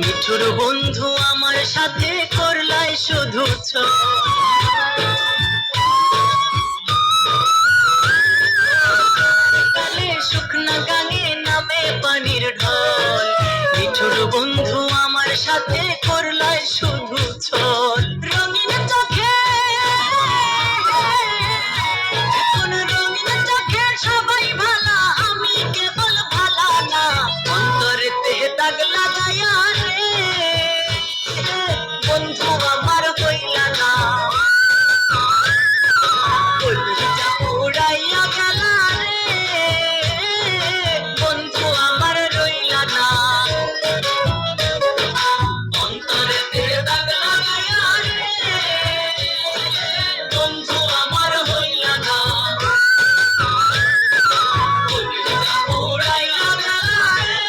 নিঠুর বন্ধু আমার সাথে করলাই শুধু শুকনা গানে নামে পানির ঢল। নিঠুর বন্ধু আমার সাথে করলাই শুধু ছল। রঙিন চোখে রঙিন চোখে সবাই ভালা, আমি কেবল ভালা না। অন্তরেতে দাগ লাগায়া রে বন্ধু আমার হইলা না। কলিজা উড়াইয়া গেলা রে বন্ধু আমার রইলা না। অন্তরেতে দাগ লাগায়া রে বন্ধু আমার হইলা না। কলিজা উড়াইয়া গেলা রে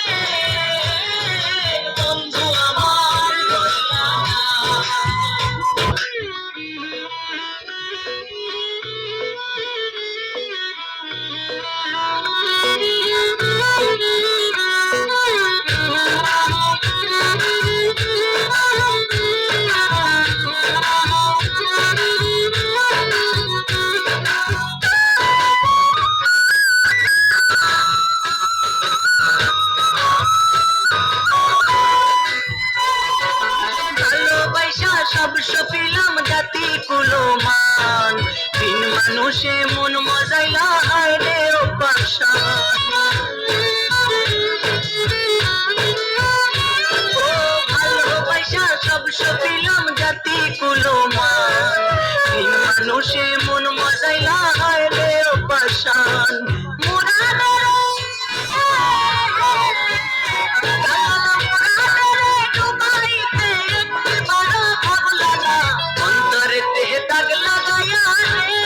বন্ধু আমার রইলা না। ভালোবাসা সব সপিলাম জাতি কুলমান, বিন মানুষে মন মজাইলা হায়রে ও পাশান। ভালোবাসা সব সপিলাম জাতি কুলমান, বিন মানুষে মন মজাইলা হায়রে ও পাশান। অন্তরেতে দাগ লাগায়া রে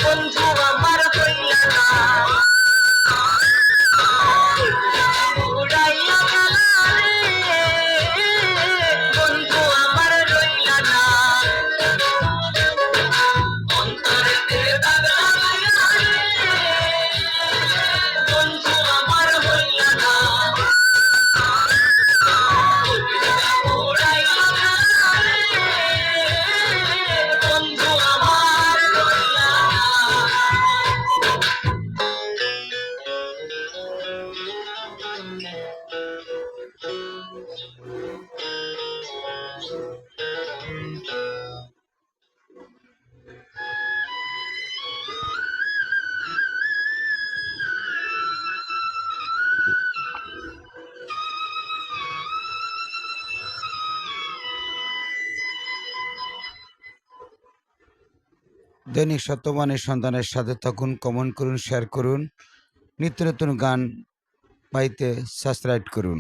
বন্ধু আমার হইলা না। উড়াইয়া গেলা রে বন্ধু আমার রইলা না। অন্তরেতে দাগ লাগায়া দৈনিক সত্যবানের সন্ধানের সাথে থাকুন, কমেন্ট করুন, শেয়ার করুন। নিত্য নতুন গান পাইতে সাবস্ক্রাইব করুন।